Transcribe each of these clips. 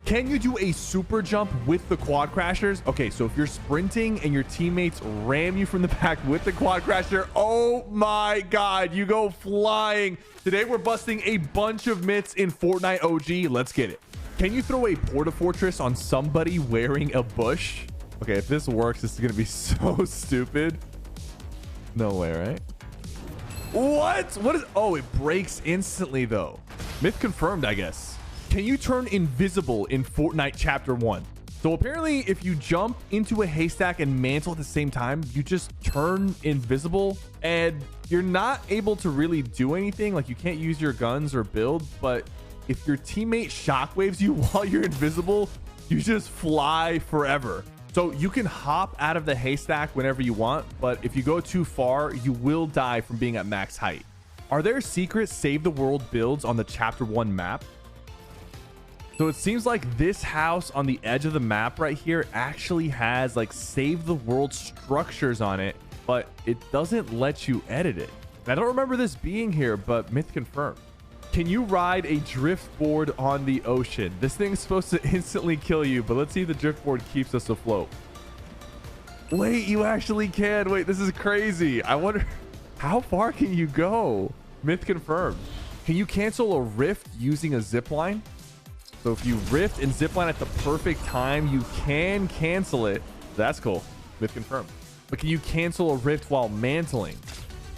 Can you do a super jump with the quad crashers? Okay, so if you're sprinting and your teammates ram you from the back with the quad crasher, oh my God, you go flying. Today, we're busting a bunch of myths in Fortnite OG. Let's get it. Can you throw a porta fortress on somebody wearing a bush? Okay, if this works, this is going to be so stupid. No way, right? What is... Oh, it breaks instantly, though. Myth confirmed, I guess. Can you turn invisible in Fortnite Chapter 1? So apparently, if you jump into a haystack and mantle at the same time, you just turn invisible and you're not able to really do anything. Like, you can't use your guns or build, but if your teammate shockwaves you while you're invisible, you just fly forever. So you can hop out of the haystack whenever you want, but if you go too far, you will die from being at max height. Are there secret save the world builds on the Chapter 1 map? So it seems like this house on the edge of the map right here actually has like save the world structures on it, but it doesn't let you edit it. And I don't remember this being here, but myth confirmed. Can you ride a drift board on the ocean? This thing's supposed to instantly kill you, but let's see if the drift board keeps us afloat. Wait, you actually can. Wait, this is crazy. I wonder how far can you go? Myth confirmed. Can you cancel a rift using a zip line? So if you rift and zipline at the perfect time, you can cancel it. That's cool. Myth confirmed. But can you cancel a rift while mantling?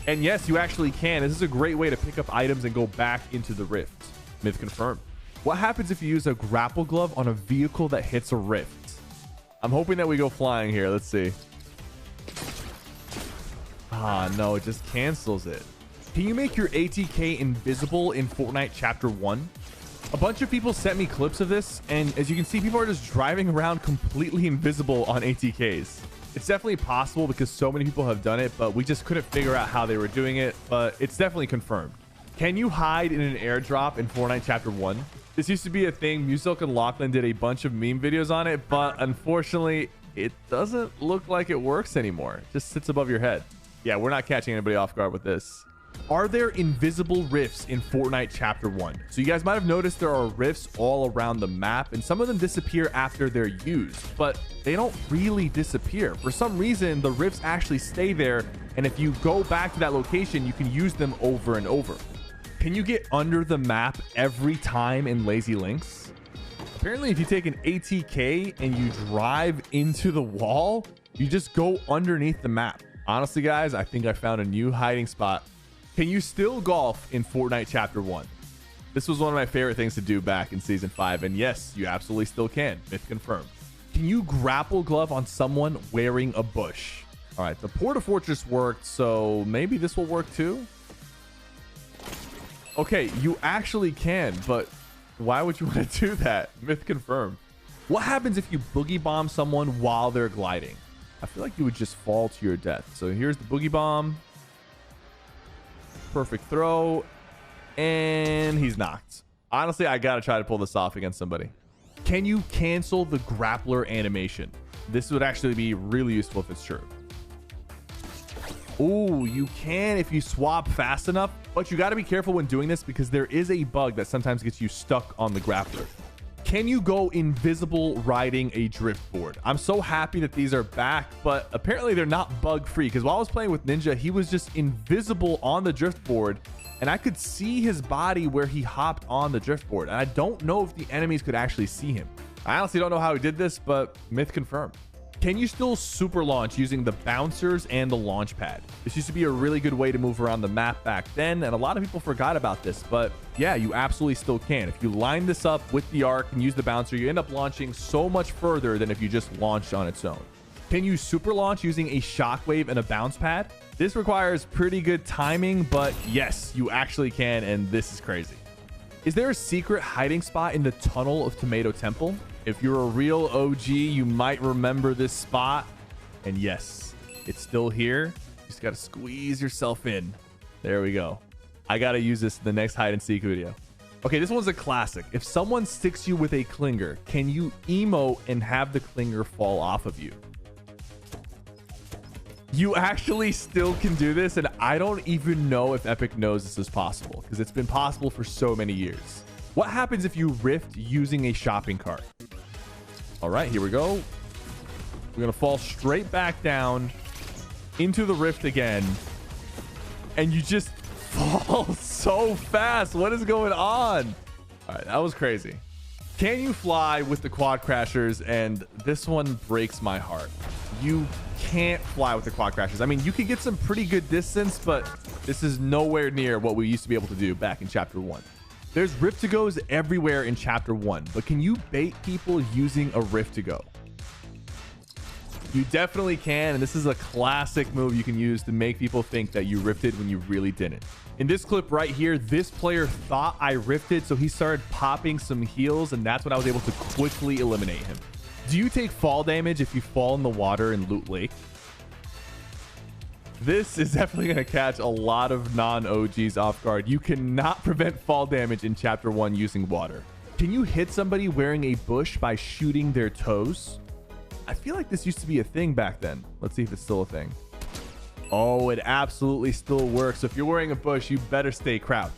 And yes, you actually can. This is a great way to pick up items and go back into the rift. Myth confirmed. What happens if you use a grapple glove on a vehicle that hits a rift? I'm hoping that we go flying here. Let's see. Ah, no, it just cancels it. Can you make your ATK invisible in Fortnite Chapter 1? A bunch of people sent me clips of this, and as you can see, people are just driving around completely invisible on ATKs. It's definitely possible because so many people have done it, but we just couldn't figure out how they were doing it, but it's definitely confirmed. Can you hide in an airdrop in Fortnite Chapter 1? This used to be a thing. Musilk and Lachlan did a bunch of meme videos on it, but unfortunately, it doesn't look like it works anymore. It just sits above your head. Yeah, we're not catching anybody off guard with this. Are there invisible rifts in Fortnite Chapter 1? So you guys might have noticed there are rifts all around the map, and some of them disappear after they're used, but they don't really disappear. For some reason, the rifts actually stay there, and if you go back to that location, you can use them over and over. Can you get under the map every time in Lazy Links? Apparently, if you take an ATK and you drive into the wall, you just go underneath the map. Honestly, guys, I think I found a new hiding spot. Can you still golf in Fortnite Chapter 1? This was one of my favorite things to do back in Season 5. And yes, you absolutely still can. Myth confirmed. Can you grapple glove on someone wearing a bush? All right, the Porta Fortress worked, so maybe this will work too. Okay, you actually can, but why would you want to do that? Myth confirmed. What happens if you boogie bomb someone while they're gliding? I feel like you would just fall to your death. So here's the boogie bomb. Perfect throw, and he's knocked. Honestly, I gotta try to pull this off against somebody. Can you cancel the grappler animation? This would actually be really useful if it's true. Oh, you can if you swap fast enough, but you got to be careful when doing this because there is a bug that sometimes gets you stuck on the grappler. Can you go invisible riding a drift board? I'm so happy that these are back, but apparently they're not bug free because while I was playing with Ninja, he was just invisible on the drift board and I could see his body where he hopped on the drift board. And I don't know if the enemies could actually see him. I honestly don't know how he did this, but myth confirmed. Can you still super launch using the bouncers and the launch pad? This used to be a really good way to move around the map back then, and a lot of people forgot about this, but yeah, you absolutely still can. If you line this up with the arc and use the bouncer, you end up launching so much further than if you just launched on its own. Can you super launch using a shockwave and a bounce pad? This requires pretty good timing, but yes, you actually can, and this is crazy. Is there a secret hiding spot in the tunnel of Tomato Temple? If you're a real OG, you might remember this spot. And yes, it's still here. You just got to squeeze yourself in. There we go. I got to use this in the next hide and seek video. Okay, this one's a classic. If someone sticks you with a clinger, can you emote and have the clinger fall off of you? You actually still can do this, and I don't even know if Epic knows this is possible because it's been possible for so many years. What happens if you rift using a shopping cart? All right, here we go. We're going to fall straight back down into the rift again. And you just fall so fast. What is going on? All right, that was crazy. Can you fly with the quad crashers? And this one breaks my heart. You can't fly with the quad crashers. I mean, you can get some pretty good distance, but this is nowhere near what we used to be able to do back in chapter 1. There's rift to goes everywhere in chapter 1, but can you bait people using a rift to go? You definitely can, and this is a classic move you can use to make people think that you rifted when you really didn't. In this clip right here, this player thought I rifted, so he started popping some heals, and that's when I was able to quickly eliminate him. Do you take fall damage if you fall in the water in Loot Lake? This is definitely going to catch a lot of non-OGs off guard. You cannot prevent fall damage in chapter 1 using water. Can you hit somebody wearing a bush by shooting their toes? I feel like this used to be a thing back then. Let's see if it's still a thing. Oh, it absolutely still works. So if you're wearing a bush, you better stay crouched.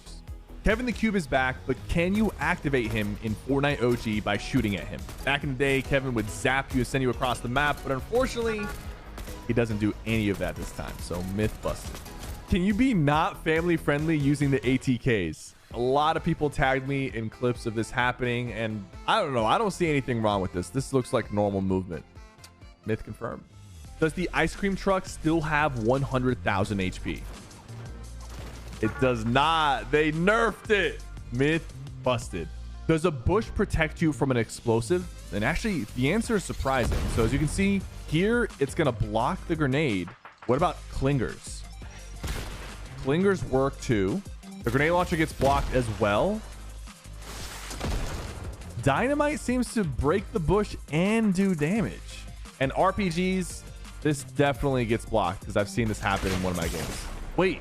Kevin the Cube is back, but can you activate him in Fortnite OG by shooting at him? Back in the day, Kevin would zap you and send you across the map, but unfortunately, he doesn't do any of that this time. So myth busted. Can you be not family friendly using the ATKs? A lot of people tagged me in clips of this happening, and I don't know. I don't see anything wrong with this. This looks like normal movement. Myth confirmed. Does the ice cream truck still have 100,000 HP? It does not. They nerfed it. Myth busted. Does a bush protect you from an explosive? And actually, the answer is surprising. So as you can see here, it's going to block the grenade. What about clingers? Clingers work too. The grenade launcher gets blocked as well. Dynamite seems to break the bush and do damage. And RPGs, this definitely gets blocked because I've seen this happen in one of my games. Wait,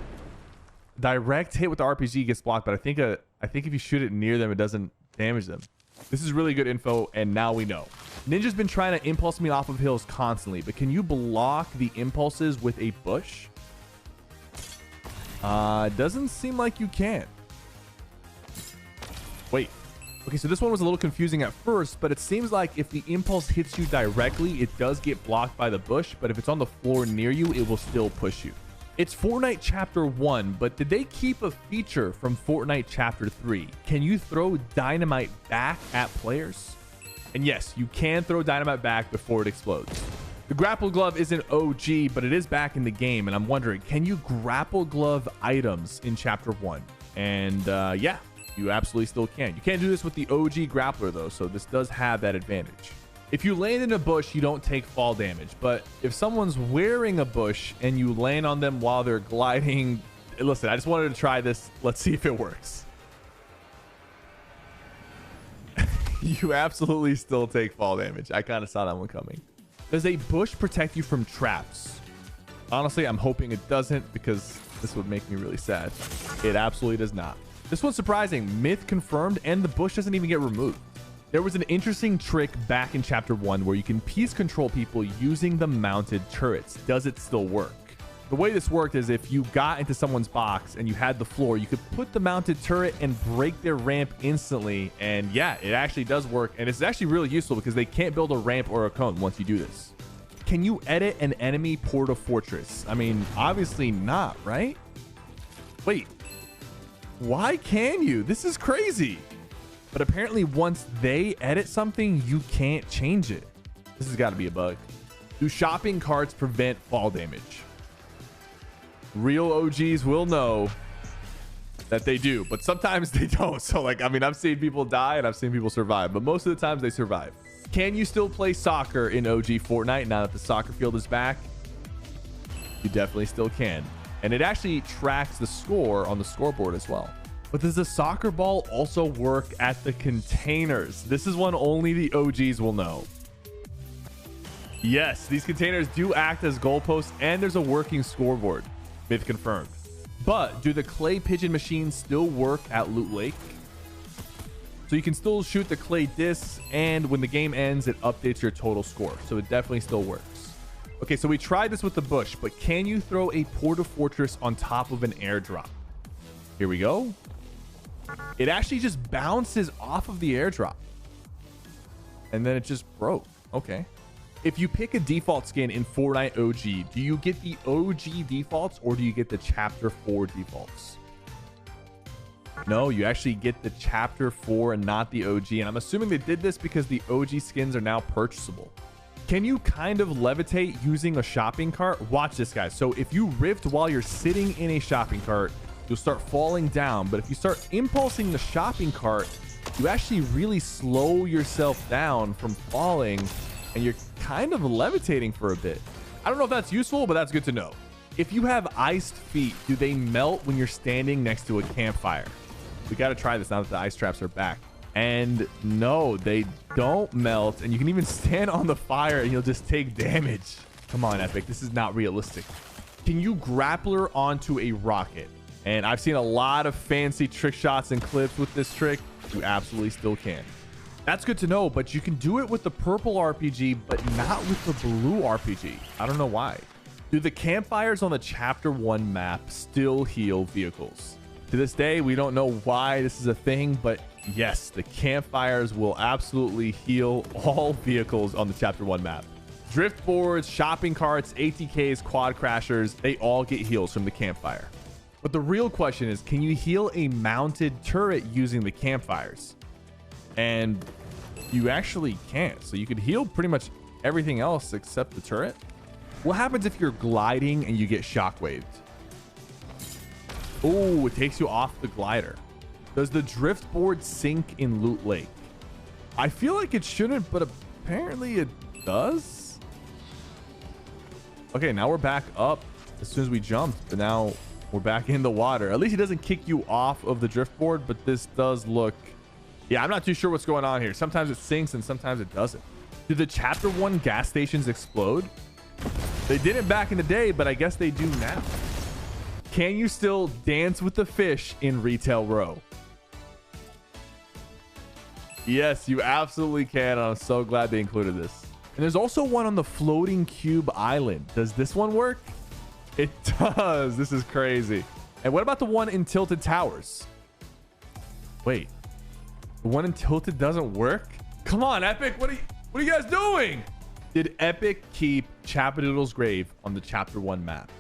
direct hit with the RPG gets blocked, but I think if you shoot it near them, it doesn't damage them. This is really good info, and now we know. Ninja's been trying to impulse me off of hills constantly, but can you block the impulses with a bush? Doesn't seem like you can. Wait. Okay, so this one was a little confusing at first, but it seems like if the impulse hits you directly, it does get blocked by the bush, but if it's on the floor near you, it will still push you. It's Fortnite Chapter 1, but did they keep a feature from Fortnite Chapter 3? Can you throw dynamite back at players? And yes, you can throw dynamite back before it explodes. The grapple glove isn't OG, but it is back in the game, and I'm wondering, can you grapple glove items in Chapter 1? And yeah, you absolutely still can. You can't do this with the OG grappler though, so this does have that advantage. If you land in a bush, you don't take fall damage, but if someone's wearing a bush and you land on them while they're gliding, listen, I just wanted to try this. Let's see if it works. You absolutely still take fall damage. I kind of saw that one coming. Does a bush protect you from traps? Honestly, I'm hoping it doesn't because this would make me really sad. It absolutely does not. This one's surprising. Myth confirmed, and the bush doesn't even get removed. There was an interesting trick back in Chapter 1 where you can piece control people using the mounted turrets. Does it still work? The way this worked is if you got into someone's box and you had the floor, you could put the mounted turret and break their ramp instantly. And yeah, it actually does work. And it's actually really useful because they can't build a ramp or a cone once you do this. Can you edit an enemy porta fortress? I mean, obviously not, right? Wait, why can you? This is crazy. But apparently once they edit something, you can't change it. This has got to be a bug. Do shopping carts prevent fall damage? Real OGs will know that they do, but sometimes they don't. So like, I mean, I've seen people die and I've seen people survive, but most of the times they survive. Can you still play soccer in OG Fortnite now that the soccer field is back? You definitely still can. And it actually tracks the score on the scoreboard as well. But does the soccer ball also work at the containers? This is one only the OGs will know. Yes, these containers do act as goalposts and there's a working scoreboard. Myth confirmed. But do the clay pigeon machines still work at Loot Lake? So you can still shoot the clay discs, and when the game ends, it updates your total score. So it definitely still works. Okay, so we tried this with the bush, but can you throw a porta fortress on top of an airdrop? Here we go. It actually just bounces off of the airdrop. And then it just broke. Okay. If you pick a default skin in Fortnite OG, do you get the OG defaults or do you get the Chapter 4 defaults? No, you actually get the Chapter 4 and not the OG. And I'm assuming they did this because the OG skins are now purchasable. Can you kind of levitate using a shopping cart? Watch this, guys. So if you rift while you're sitting in a shopping cart, you'll start falling down. But if you start impulsing the shopping cart, you actually really slow yourself down from falling and you're kind of levitating for a bit. I don't know if that's useful, but that's good to know. If you have iced feet, do they melt when you're standing next to a campfire? We got to try this now that the ice traps are back. And no, they don't melt. And you can even stand on the fire and you'll just take damage. Come on, Epic. This is not realistic. Can you grappler onto a rocket? And I've seen a lot of fancy trick shots and clips with this trick. You absolutely still can. That's good to know, but you can do it with the purple RPG, but not with the blue RPG. I don't know why. Do the campfires on the Chapter 1 map still heal vehicles? To this day, we don't know why this is a thing, but yes, the campfires will absolutely heal all vehicles on the Chapter 1 map. Drift boards, shopping carts, ATKs, quad crashers, they all get heals from the campfire. But the real question is, can you heal a mounted turret using the campfires? And you actually can't. So you could heal pretty much everything else except the turret. What happens if you're gliding and you get shockwaved? Oh, it takes you off the glider. Does the drift board sink in Loot Lake? I feel like it shouldn't, but apparently it does. Okay, now we're back up as soon as we jumped, but now we're back in the water. At least it doesn't kick you off of the drift board, but this does look... Yeah, I'm not too sure what's going on here. Sometimes it sinks and sometimes it doesn't. Do the Chapter 1 gas stations explode? They didn't back in the day, but I guess they do now. Can you still dance with the fish in Retail Row? Yes, you absolutely can. I'm so glad they included this. And there's also one on the floating cube island. Does this one work? It does. This is crazy. And what about the one in Tilted Towers? Wait. The one in Tilted doesn't work? Come on, Epic. What are you guys doing? Did Epic keep Chapadoodle's grave on the Chapter 1 map?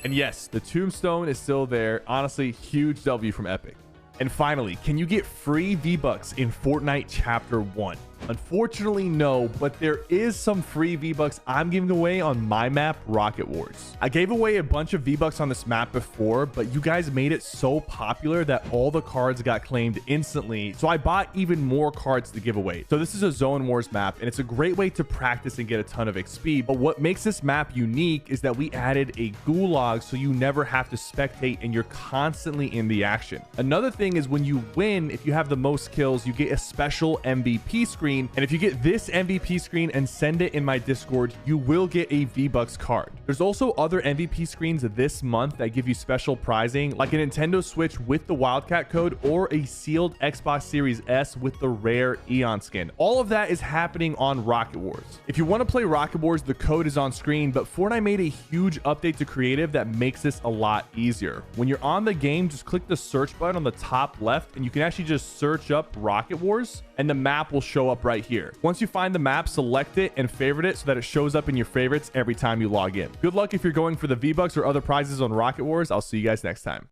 And yes, the tombstone is still there. Honestly, huge W from Epic. And finally, can you get free V-Bucks in Fortnite Chapter 1? Unfortunately, no, but there is some free V-Bucks I'm giving away on my map, Rocket Wars. I gave away a bunch of V-Bucks on this map before, but you guys made it so popular that all the cards got claimed instantly. So I bought even more cards to give away. So this is a Zone Wars map, and it's a great way to practice and get a ton of XP. But what makes this map unique is that we added a gulag so you never have to spectate and you're constantly in the action. Another thing is when you win, if you have the most kills, you get a special MVP screen. And if you get this MVP screen and send it in my Discord, you will get a V-Bucks card. There's also other MVP screens this month that give you special prizing, like a Nintendo Switch with the Wildcat code or a sealed Xbox Series S with the rare Eon skin. All of that is happening on Rocket Wars. If you want to play Rocket Wars, the code is on screen, but Fortnite made a huge update to creative that makes this a lot easier. When you're on the game, just click the search button on the top left and you can actually just search up Rocket Wars and the map will show up right here. Once you find the map, select it and favorite it so that it shows up in your favorites every time you log in. Good luck if you're going for the V-Bucks or other prizes on Rocket Wars. I'll see you guys next time.